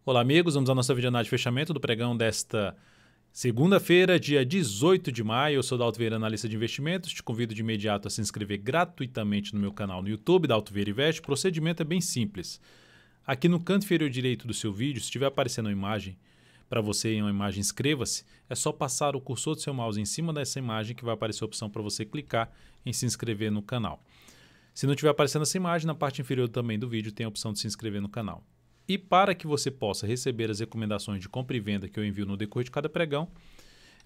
Olá, amigos. Vamos à nossa videoanálise de fechamento do pregão desta segunda-feira, dia 18 de maio. Eu sou Dalto Vieira, analista de investimentos. Te convido de imediato a se inscrever gratuitamente no meu canal no YouTube, Dalto Vieira Investe. O procedimento é bem simples. Aqui no canto inferior direito do seu vídeo, se estiver aparecendo uma imagem para você em uma imagem, inscreva-se. É só passar o cursor do seu mouse em cima dessa imagem que vai aparecer a opção para você clicar em se inscrever no canal. Se não estiver aparecendo essa imagem, na parte inferior também do vídeo tem a opção de se inscrever no canal. E para que você possa receber as recomendações de compra e venda que eu envio no decorrer de cada pregão,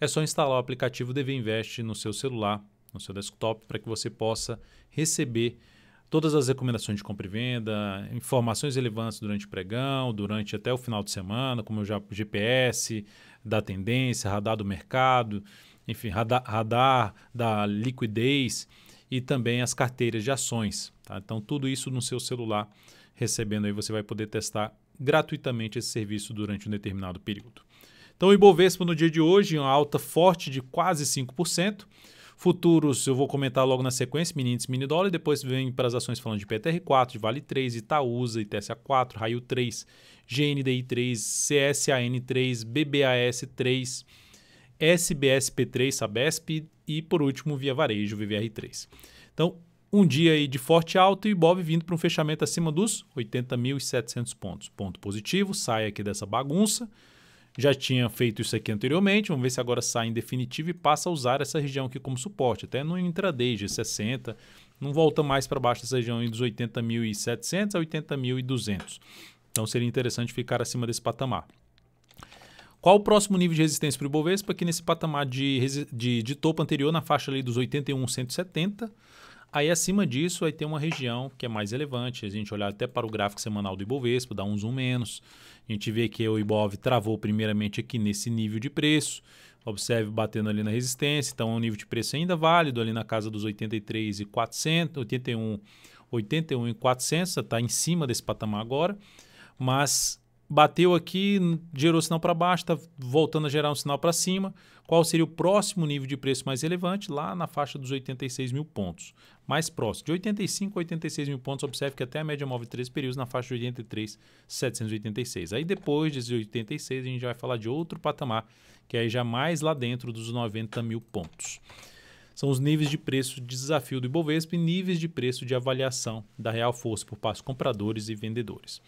é só instalar o aplicativo DV Invest no seu celular, no seu desktop, para que você possa receber todas as recomendações de compra e venda, informações relevantes durante o pregão, durante até o final de semana, como já GPS, da tendência, radar do mercado, enfim, radar da liquidez e também as carteiras de ações. Tá? Então, tudo isso no seu celular, recebendo aí, você vai poder testar gratuitamente esse serviço durante um determinado período. Então, o Ibovespa no dia de hoje, uma alta forte de quase 5%. Futuros eu vou comentar logo na sequência, mini índice, mini dólar, e depois vem para as ações falando de PTR4, de Vale 3, Itaúsa, ITSA4, Raio 3, GNDI 3, CSAN 3, BBAS 3, SBSP3, Sabesp e, por último, Via Varejo, VVR3. Então, um dia aí de forte alta e o Ibov vindo para um fechamento acima dos 80.700 pontos. Ponto positivo, sai aqui dessa bagunça. Já tinha feito isso aqui anteriormente, vamos ver se agora sai em definitivo e passa a usar essa região aqui como suporte. Até no intraday de 60, não volta mais para baixo dessa região dos 80.700 a 80.200. Então seria interessante ficar acima desse patamar. Qual o próximo nível de resistência para o Ibovespa? Aqui nesse patamar de topo anterior, na faixa ali dos 81.170. Aí acima disso vai ter uma região que é mais relevante. A gente olhar até para o gráfico semanal do Ibovespa, dá um zoom menos. A gente vê que o Ibov travou primeiramente aqui nesse nível de preço. Observe batendo ali na resistência. Então é um nível de preço ainda válido, ali na casa dos 83.400, 81.400, está em cima desse patamar agora. Mas bateu aqui, gerou sinal para baixo, está voltando a gerar um sinal para cima. Qual seria o próximo nível de preço mais relevante? Lá na faixa dos 86 mil pontos. Mais próximo, de 85 a 86 mil pontos, observe que até a média móvel de 3 períodos na faixa de 83.786. Aí depois de 86 a gente vai falar de outro patamar, que é já mais lá dentro dos 90 mil pontos. São os níveis de preço de desafio do Ibovespa e níveis de preço de avaliação da real força por parte de compradores e vendedores.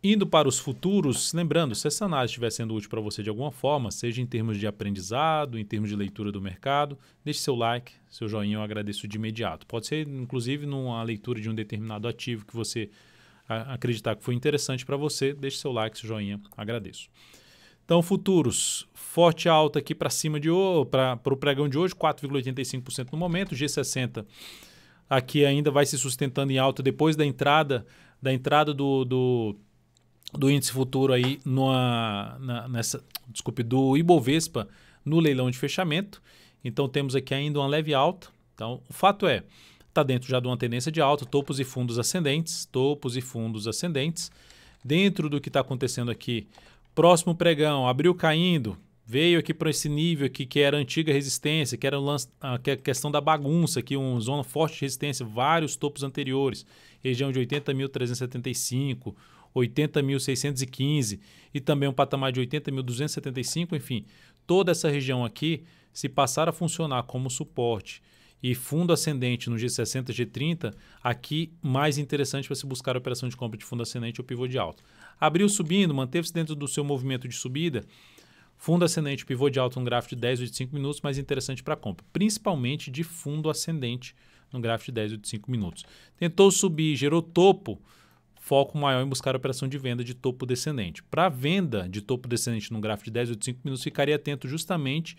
Indo para os futuros, lembrando, se essa análise estiver sendo útil para você de alguma forma, seja em termos de aprendizado, em termos de leitura do mercado, deixe seu like, seu joinha, eu agradeço de imediato. Pode ser, inclusive, numa leitura de um determinado ativo que você acreditar que foi interessante para você, deixe seu like, seu joinha, agradeço. Então, futuros, forte alta aqui para cima para o pregão de hoje, 4,85% no momento, G60 aqui ainda vai se sustentando em alta depois da entrada do índice futuro aí do Ibovespa no leilão de fechamento. Então temos aqui ainda uma leve alta. Então o fato é, está dentro já de uma tendência de alta, topos e fundos ascendentes, Dentro do que está acontecendo aqui, próximo pregão, abriu caindo, veio aqui para esse nível aqui que era a antiga resistência, que era a questão da bagunça, aqui uma zona forte de resistência, vários topos anteriores, região de 80.375, 80.615 e também um patamar de 80.275, enfim, toda essa região aqui, se passar a funcionar como suporte e fundo ascendente no G60, G30, aqui mais interessante para se buscar a operação de compra de fundo ascendente ou pivô de alta. Abriu subindo, manteve-se dentro do seu movimento de subida, fundo ascendente, pivô de alta, um gráfico de 10 ou de 5 minutos, mais interessante para compra, principalmente de fundo ascendente no gráfico de 10 ou de 5 minutos. Tentou subir, gerou topo, foco maior em buscar a operação de venda de topo descendente. Para venda de topo descendente no gráfico de 10 ou de 5 minutos, ficaria atento justamente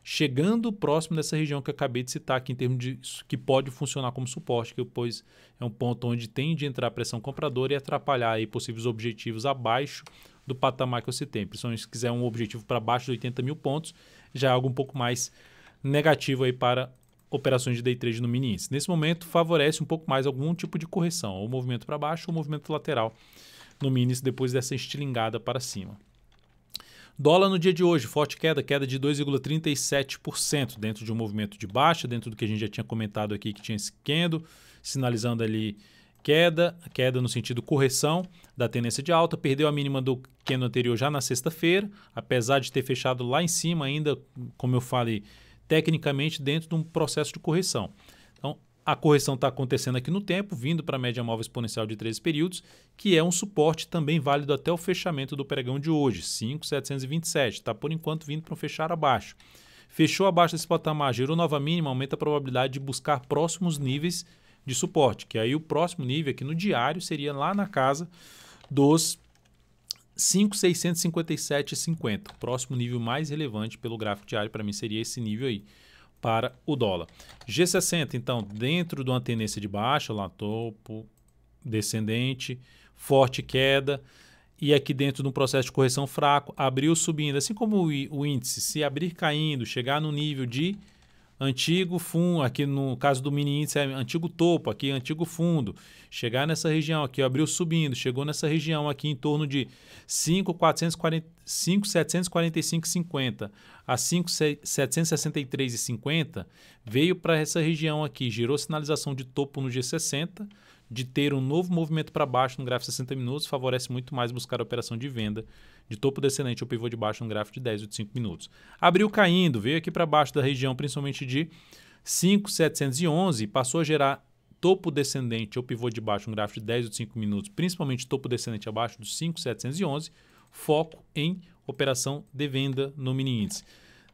chegando próximo dessa região que eu acabei de citar aqui em termos de que pode funcionar como suporte, que depois é um ponto onde tende a entrar a pressão compradora e atrapalhar aí possíveis objetivos abaixo do patamar que eu citei. Principalmente se quiser um objetivo para baixo de 80 mil pontos, já é algo um pouco mais negativo aí para operações de day trade no mini índice. Nesse momento, favorece um pouco mais algum tipo de correção, ou movimento para baixo ou movimento lateral no mini índice depois dessa estilingada para cima. Dólar no dia de hoje, forte queda de 2,37% dentro de um movimento de baixa, dentro do que a gente já tinha comentado aqui que tinha esse candle, sinalizando ali queda no sentido correção da tendência de alta, perdeu a mínima do candle anterior já na sexta-feira, apesar de ter fechado lá em cima ainda, como eu falei, tecnicamente dentro de um processo de correção. Então, a correção está acontecendo aqui no tempo, vindo para a média móvel exponencial de 13 períodos, que é um suporte também válido até o fechamento do pregão de hoje, 5.727. Está, por enquanto, vindo para um fechar abaixo. Fechou abaixo desse patamar, gerou nova mínima, aumenta a probabilidade de buscar próximos níveis de suporte, que aí o próximo nível aqui no diário seria lá na casa dos 5.657,50. O próximo nível mais relevante pelo gráfico diário para mim seria esse nível aí para o dólar. G60, então, dentro de uma tendência de baixa, lá topo, descendente, forte queda, e aqui dentro de um processo de correção fraco, abriu subindo, assim como o índice, se abrir caindo, chegar no nível de antigo fundo, aqui no caso do mini índice é antigo topo, aqui antigo fundo, chegar nessa região aqui, abriu subindo, chegou nessa região aqui em torno de 5.745,50 a 5.763,50, veio para essa região aqui, gerou sinalização de topo no G60, de ter um novo movimento para baixo no gráfico de 60 minutos, favorece muito mais buscar a operação de venda de topo descendente ou pivô de baixo no gráfico de 10 ou de 5 minutos. Abriu caindo, veio aqui para baixo da região, principalmente de 5.711, passou a gerar topo descendente ou pivô de baixo no gráfico de 10 ou de 5 minutos, principalmente topo descendente abaixo dos 5.711, foco em operação de venda no mini índice.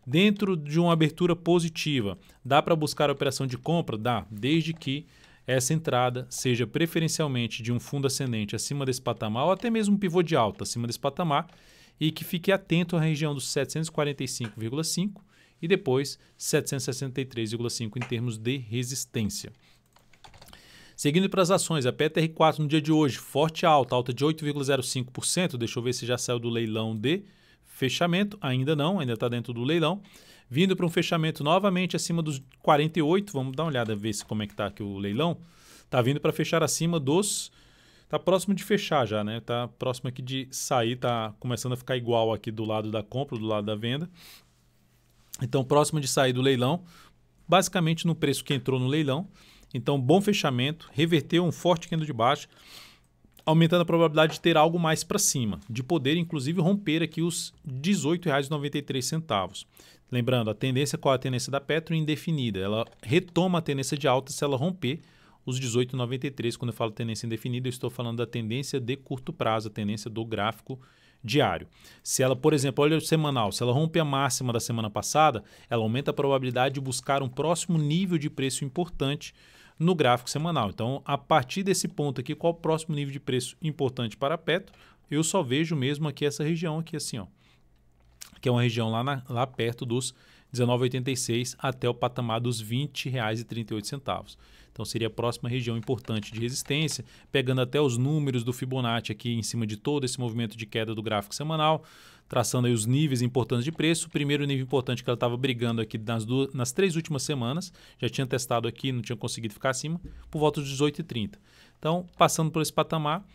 Dentro de uma abertura positiva, dá para buscar a operação de compra? Dá, desde que essa entrada seja preferencialmente de um fundo ascendente acima desse patamar ou até mesmo um pivô de alta acima desse patamar e que fique atento à região dos 745,5 e depois 763,5 em termos de resistência. Seguindo para as ações, a PTR4 no dia de hoje, forte alta de 8,05%, deixa eu ver se já saiu do leilão de fechamento, ainda não, ainda está dentro do leilão. Vindo para um fechamento novamente acima dos 48, vamos dar uma olhada, ver se como é que está aqui o leilão. Está vindo para fechar acima dos... Está próximo de fechar já, né? Está próximo aqui de sair, está começando a ficar igual aqui do lado da compra, do lado da venda. Então, próximo de sair do leilão, basicamente no preço que entrou no leilão. Então, bom fechamento, reverteu um forte candle de baixa, aumentando a probabilidade de ter algo mais para cima, de poder inclusive romper aqui os R$ 18,93. Lembrando, a tendência, qual é a tendência da Petro? Indefinida. Ela retoma a tendência de alta se ela romper os 18,93. Quando eu falo tendência indefinida, eu estou falando da tendência de curto prazo, a tendência do gráfico diário. Se ela, por exemplo, olha o semanal, se ela rompe a máxima da semana passada, ela aumenta a probabilidade de buscar um próximo nível de preço importante no gráfico semanal. Então, a partir desse ponto aqui, qual o próximo nível de preço importante para a Petro? Eu só vejo mesmo aqui essa região aqui assim, ó, que é uma região lá perto dos 19,86 até o patamar dos R$ 20,38. Então seria a próxima região importante de resistência, pegando até os números do Fibonacci aqui em cima de todo esse movimento de queda do gráfico semanal, traçando aí os níveis importantes de preço. O primeiro nível importante que ela estava brigando aqui nas 3 últimas semanas, já tinha testado aqui, não tinha conseguido ficar acima, por volta dos 18,30. Então, passando por esse patamar,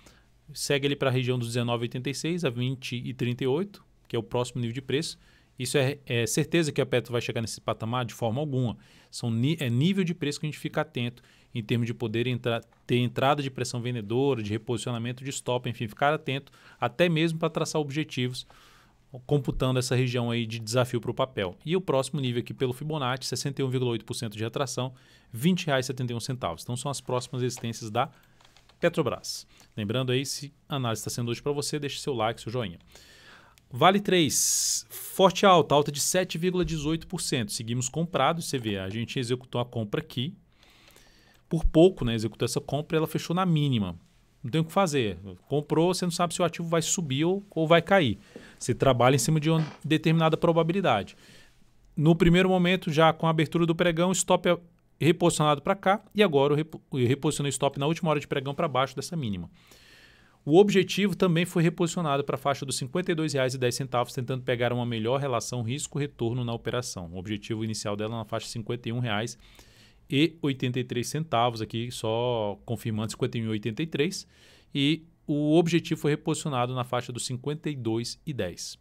segue ali para a região dos 19,86 a 20,38, que é o próximo nível de preço. Isso é certeza que a Petro vai chegar nesse patamar? De forma alguma. É nível de preço que a gente fica atento em termos de poder ter entrada de pressão vendedora, de reposicionamento de stop, enfim, ficar atento até mesmo para traçar objetivos, computando essa região aí de desafio para o papel. E o próximo nível aqui pelo Fibonacci, 61,8% de retração, R$ 20,71. Então são as próximas resistências da Petrobras. Lembrando aí, se a análise está sendo útil para você, deixe seu like, seu joinha. Vale 3, forte alta de 7,18%. Seguimos comprados, você vê, a gente executou a compra aqui. Por pouco, né? Executou essa compra e ela fechou na mínima. Não tem o que fazer. Comprou, você não sabe se o ativo vai subir ou vai cair. Você trabalha em cima de uma determinada probabilidade. No primeiro momento, já com a abertura do pregão, o stop é reposicionado para cá. E agora eu reposicionei o stop na última hora de pregão para baixo dessa mínima. O objetivo também foi reposicionado para a faixa dos R$ 52,10, tentando pegar uma melhor relação risco-retorno na operação. O objetivo inicial dela na faixa de R$ 51,83, aqui só confirmando 51,83, e o objetivo foi reposicionado na faixa dos R$ 52,10.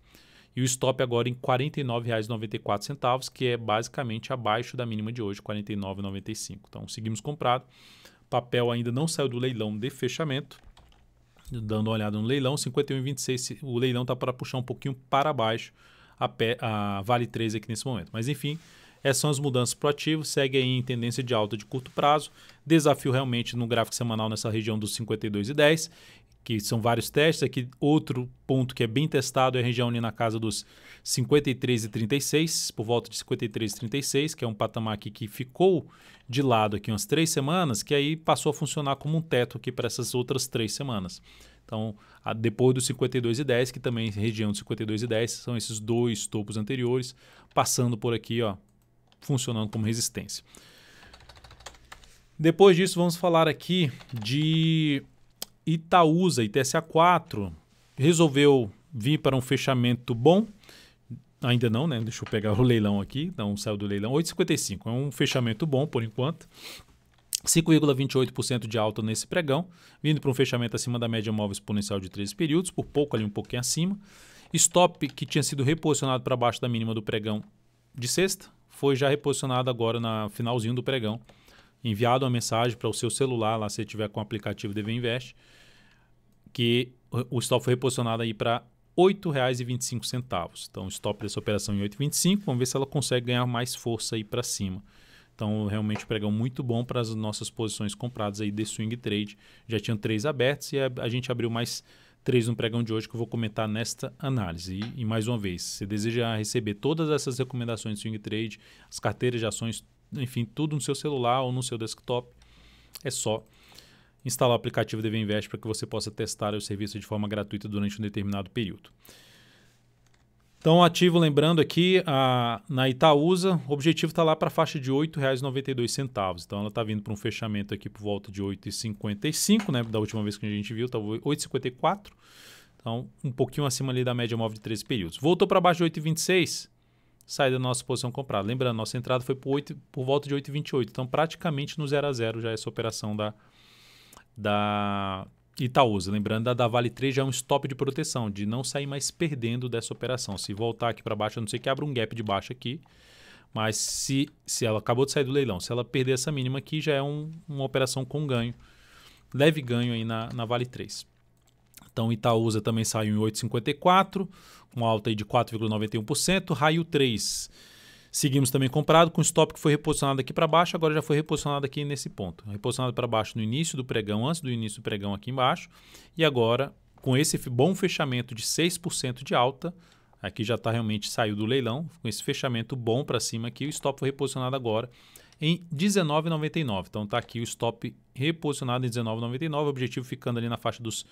E o stop agora em R$ 49,94, que é basicamente abaixo da mínima de hoje, R$ 49,95. Então seguimos comprado. O papel ainda não saiu do leilão de fechamento. Dando uma olhada no leilão, 51,26, o leilão está para puxar um pouquinho para baixo a Vale 3 aqui nesse momento. Mas enfim, essas são as mudanças para o ativo, segue aí em tendência de alta de curto prazo, desafio realmente no gráfico semanal nessa região dos 52,10, que são vários testes. Aqui outro ponto que é bem testado é a região ali na casa dos 53,36, por volta de 53,36, que é um patamar aqui que ficou de lado aqui umas 3 semanas, que aí passou a funcionar como um teto aqui para essas outras 3 semanas. Então, depois dos 52,10, que também região dos 52,10, são esses dois topos anteriores, passando por aqui, ó, funcionando como resistência. Depois disso, vamos falar aqui de Itaúsa, ITSA4, resolveu vir para um fechamento bom. Ainda não, né? Deixa eu pegar o leilão aqui. Não saiu do leilão. 8,55. É um fechamento bom por enquanto. 5,28% de alta nesse pregão, vindo para um fechamento acima da média móvel exponencial de 13 períodos, por pouco ali um pouquinho acima. Stop que tinha sido reposicionado para baixo da mínima do pregão de sexta, foi já reposicionado agora no finalzinho do pregão. Enviado uma mensagem para o seu celular, lá se você tiver com o aplicativo DV Invest, que o stop foi reposicionado aí para R$ 8,25. Então, o stop dessa operação em 8,25, vamos ver se ela consegue ganhar mais força aí para cima. Então, realmente, pregão muito bom para as nossas posições compradas aí de swing trade. Já tinham 3 abertos e a gente abriu mais 3 no pregão de hoje que eu vou comentar nesta análise. E mais uma vez, se deseja receber todas essas recomendações de swing trade, as carteiras de ações, enfim, tudo no seu celular ou no seu desktop, é só instalar o aplicativo DV Invest para que você possa testar o serviço de forma gratuita durante um determinado período. Então, ativo, lembrando aqui, na Itaúsa, o objetivo está lá para a faixa de R$ 8,92. Então, ela está vindo para um fechamento aqui por volta de 8,55, né? Da última vez que a gente viu, estava 8,54. Então, um pouquinho acima ali da média móvel de 13 períodos. Voltou para baixo de 8,26, sai da nossa posição comprada. Lembrando, nossa entrada foi por volta de 8,28. Então, praticamente no 0 a 0 já essa operação da Itaúsa. Lembrando, da Vale 3 já é um stop de proteção, de não sair mais perdendo dessa operação. Se voltar aqui para baixo, a não ser que abra um gap de baixo aqui, mas se ela acabou de sair do leilão, se ela perder essa mínima aqui, já é uma operação com ganho, leve ganho aí na Vale 3. Então, Itaúsa também saiu em 8,54, com alta aí de 4,91%. Raio 3, seguimos também comprado, com stop que foi reposicionado aqui para baixo, agora já foi reposicionado aqui nesse ponto. Reposicionado para baixo no início do pregão, antes do início do pregão aqui embaixo. E agora, com esse bom fechamento de 6% de alta, aqui já está realmente, saiu do leilão, com esse fechamento bom para cima aqui, o stop foi reposicionado agora em R$ 19,99. Então está aqui o stop reposicionado em R$ 19,99, o objetivo ficando ali na faixa dos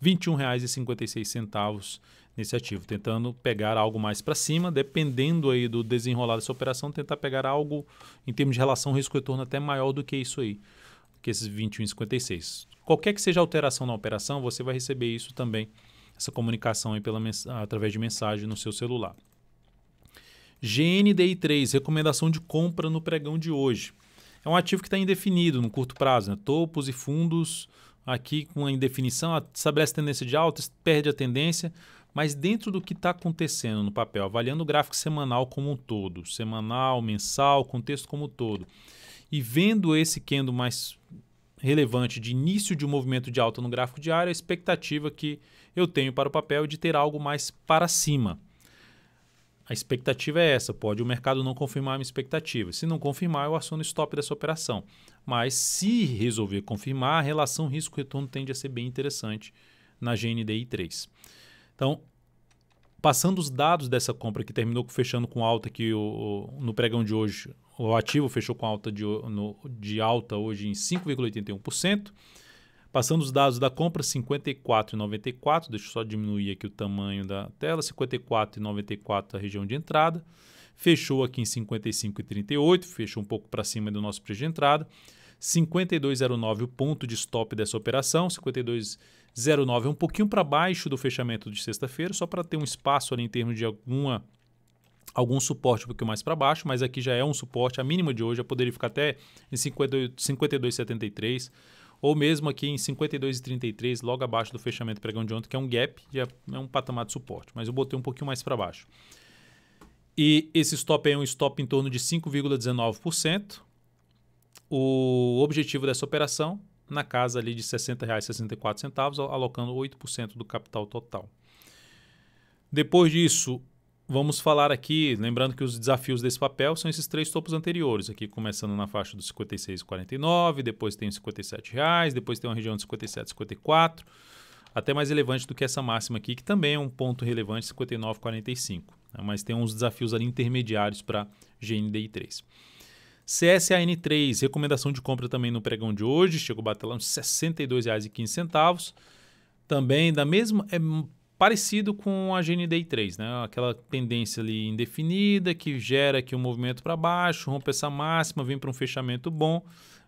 R$ 21,56 nesse ativo, tentando pegar algo mais para cima, dependendo aí do desenrolar dessa operação, tentar pegar algo em termos de relação risco-retorno até maior do que isso aí, que esses 21,56. Qualquer que seja a alteração na operação, você vai receber isso também, essa comunicação aí através de mensagem no seu celular. GNDI3, recomendação de compra no pregão de hoje. É um ativo que está indefinido no curto prazo, né? Topos e fundos aqui com a indefinição, estabelece tendência de alta, perde a tendência, mas dentro do que está acontecendo no papel, avaliando o gráfico semanal como um todo, semanal, mensal, contexto como um todo, e vendo esse candle mais relevante de início de um movimento de alta no gráfico diário, a expectativa que eu tenho para o papel é de ter algo mais para cima. A expectativa é essa, pode o mercado não confirmar a minha expectativa. Se não confirmar, eu aciono o stop dessa operação. Mas se resolver confirmar, a relação risco-retorno tende a ser bem interessante na GNDI 3. Então, passando os dados dessa compra que terminou fechando com alta aqui no pregão de hoje, o ativo fechou com alta de alta hoje em 5,81%. Passando os dados da compra, 54,94, deixa eu só diminuir aqui o tamanho da tela, 54,94 a região de entrada, fechou aqui em 55,38, fechou um pouco para cima do nosso preço de entrada, 52,09 o ponto de stop dessa operação, 52,09 é um pouquinho para baixo do fechamento de sexta-feira, só para ter um espaço ali em termos de algum suporte um pouquinho mais para baixo, mas aqui já é um suporte, a mínima de hoje já poderia ficar até em 52,73, ou mesmo aqui em 52,33, logo abaixo do fechamento pregão de ontem, que é um gap, já é um patamar de suporte, mas eu botei um pouquinho mais para baixo. E esse stop é um stop em torno de 5,19%. O objetivo dessa operação na casa ali de R$ 60,64, alocando 8% do capital total. Depois disso, vamos falar aqui, lembrando que os desafios desse papel são esses 3 topos anteriores, aqui começando na faixa dos R$ 56,49, depois tem os R$ 57,00, depois tem uma região de R$ 57,54, até mais relevante do que essa máxima aqui, que também é um ponto relevante, 59,45, né? Mas tem uns desafios ali intermediários para GNDI3. CSAN3, recomendação de compra também no pregão de hoje, chegou a bater lá uns R$ 62,15, também da mesma, parecido com a GNDI3, né? Aquela tendência ali indefinida que gera aqui um movimento para baixo, rompe essa máxima, vem para um fechamento bom,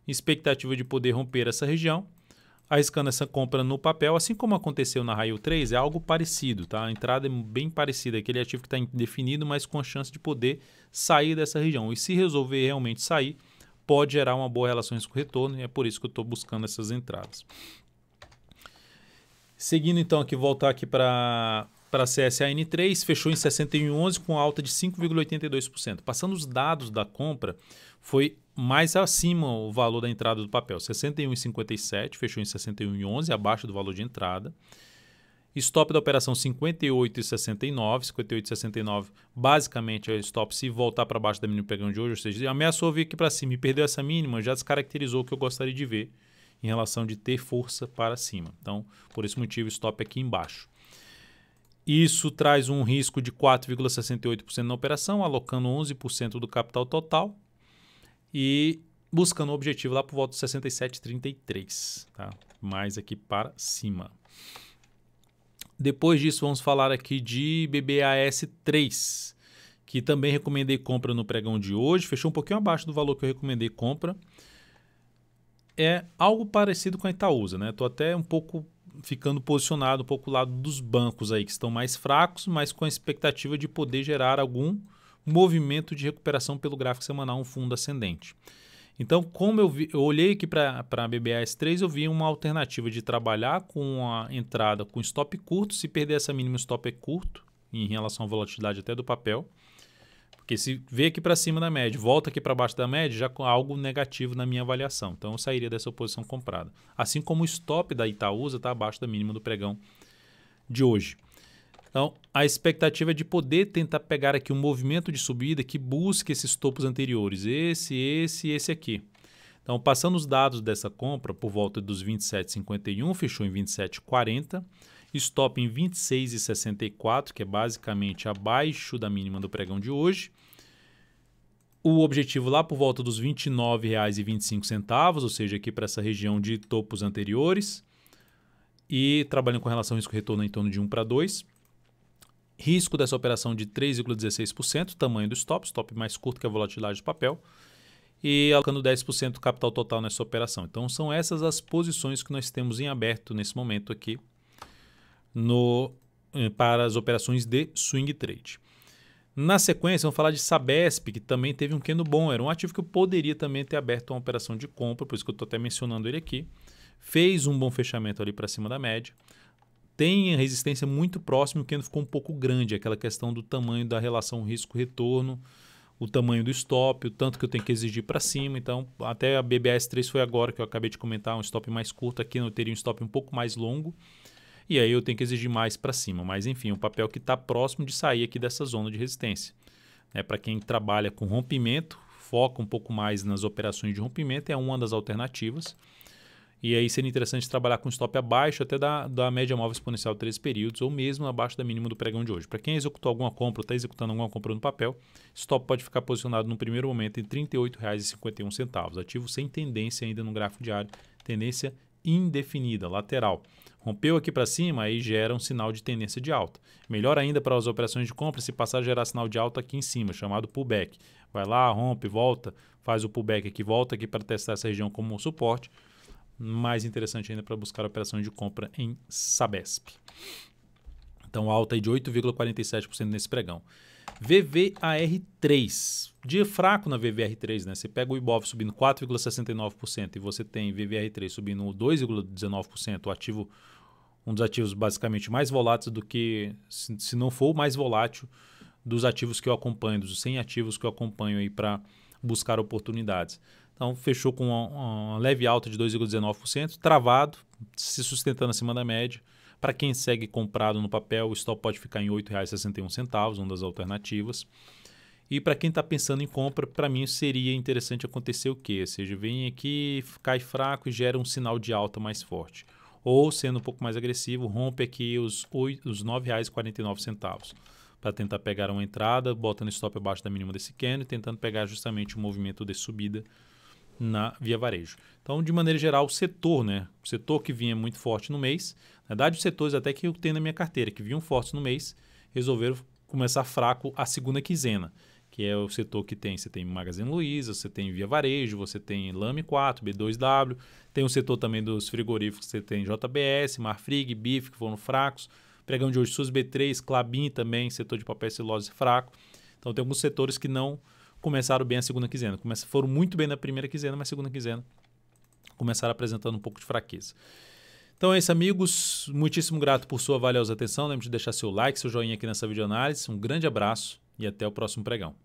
expectativa de poder romper essa região, arriscando essa compra no papel, assim como aconteceu na Raio 3, é algo parecido, tá? A entrada é bem parecida, aquele ativo que está indefinido, mas com a chance de poder sair dessa região. E se resolver realmente sair, pode gerar uma boa relação risco-retorno, e é por isso que eu estou buscando essas entradas. Seguindo então aqui, voltar aqui para a CSAN3, fechou em 61,11 com alta de 5,82%. Passando os dados da compra, foi mais acima o valor da entrada do papel, 61,57, fechou em 61,11, abaixo do valor de entrada. Stop da operação 58,69, 58,69 basicamente é o stop se voltar para baixo da mínima pregão de hoje, ou seja, ameaçou vir aqui para cima e perdeu essa mínima, já descaracterizou o que eu gostaria de ver em relação de ter força para cima. Então, por esse motivo, o stop aqui embaixo. Isso traz um risco de 4,68% na operação, alocando 11% do capital total e buscando o objetivo lá por volta de 67,33, tá? Mais aqui para cima. Depois disso, vamos falar aqui de BBAS3, que também recomendei compra no pregão de hoje, fechou um pouquinho abaixo do valor que eu recomendei compra. É algo parecido com a Itaúsa, né? Estou até um pouco ficando posicionado um pouco ao lado dos bancos aí, que estão mais fracos, mas com a expectativa de poder gerar algum movimento de recuperação pelo gráfico semanal, um fundo ascendente. Então, como eu olhei aqui para a BBAS3, eu vi uma alternativa de trabalhar com a entrada com stop curto. Se perder essa mínima, o stop é curto em relação à volatilidade até do papel. Porque se vê aqui para cima da média, volta aqui para baixo da média, já com algo negativo na minha avaliação. Então, eu sairia dessa posição comprada. Assim como o stop da Itaúsa está abaixo da mínima do pregão de hoje. Então, a expectativa é de poder tentar pegar aqui um movimento de subida que busque esses topos anteriores, esse aqui. Então, passando os dados dessa compra, por volta dos 27,51, fechou em 27,40, stop em 26,64, que é basicamente abaixo da mínima do pregão de hoje. O objetivo lá por volta dos R$ 29,25, ou seja, aqui para essa região de topos anteriores. E trabalhando com relação ao risco-retorno em torno de 1 para 2. Risco dessa operação de 3,16%, tamanho do stop mais curto que a volatilidade do papel, e alocando 10% do capital total nessa operação. Então, são essas as posições que nós temos em aberto nesse momento aqui para as operações de swing trade. Na sequência, vamos falar de Sabesp, que também teve um candle bom, era um ativo que eu poderia também ter aberto uma operação de compra, por isso que eu estou até mencionando ele aqui. Fez um bom fechamento ali para cima da média. Tem resistência muito próxima, o candle ficou um pouco grande, aquela questão do tamanho da relação risco-retorno, o tamanho do stop, o tanto que eu tenho que exigir para cima. Então, até a BBAS3 foi agora que eu acabei de comentar, um stop mais curto, aqui eu teria um stop um pouco mais longo, e aí eu tenho que exigir mais para cima. Mas, enfim, o papel que está próximo de sair aqui dessa zona de resistência. Para quem trabalha com rompimento, foca um pouco mais nas operações de rompimento, é uma das alternativas. E aí seria interessante trabalhar com stop abaixo até da média móvel exponencial de 13 períodos ou mesmo abaixo da mínima do pregão de hoje. Para quem executou alguma compra ou está executando alguma compra no papel, stop pode ficar posicionado no primeiro momento em R$ 38,51. Ativo sem tendência ainda no gráfico diário, tendência indefinida, lateral. Rompeu aqui para cima, aí gera um sinal de tendência de alta. Melhor ainda para as operações de compra se passar a gerar sinal de alta aqui em cima, chamado pullback. Vai lá, rompe, volta, faz o pullback aqui, volta aqui para testar essa região como suporte. Mais interessante ainda para buscar a operação de compra em Sabesp. Então, alta aí de 8,47% nesse pregão. VVAR3. Dia fraco na VVAR3, né? Você pega o Ibov subindo 4,69% e você tem VVAR3 subindo 2,19%, o ativo, um dos ativos basicamente mais voláteis do que, se não for o mais volátil dos ativos que eu acompanho, dos 100 ativos que eu acompanho aí para buscar oportunidades. Então, fechou com uma leve alta de 2,19%, travado, se sustentando acima da média. Para quem segue comprado no papel, o stop pode ficar em R$ 8,61, uma das alternativas. E para quem está pensando em compra, para mim seria interessante acontecer o quê? Ou seja, vem aqui, cai fraco e gera um sinal de alta mais forte. Ou, sendo um pouco mais agressivo, rompe aqui os R$ 9,49 para tentar pegar uma entrada, botando stop abaixo da mínima desse candle e tentando pegar justamente o movimento de subida na via varejo. Então, de maneira geral, o setor, né? O setor que vinha muito forte no mês, na verdade, os setores até que eu tenho na minha carteira, que vinham fortes no mês, resolveram começar fraco a segunda quinzena, que é o setor que você tem Magazine Luiza, você tem Via Varejo, você tem Lame 4, B2W, tem o setor também dos frigoríficos, você tem JBS, Marfrig, BIF, que foram fracos, pregão de hoje SUS B3, Klabin também, setor de papel e celulose fraco. Então tem alguns setores que não começaram bem a segunda quinzena, foram muito bem na primeira quinzena, mas a segunda quinzena começaram apresentando um pouco de fraqueza. Então é isso, amigos, muitíssimo grato por sua valiosa atenção, lembre de deixar seu like, seu joinha aqui nessa videoanálise, um grande abraço e até o próximo pregão.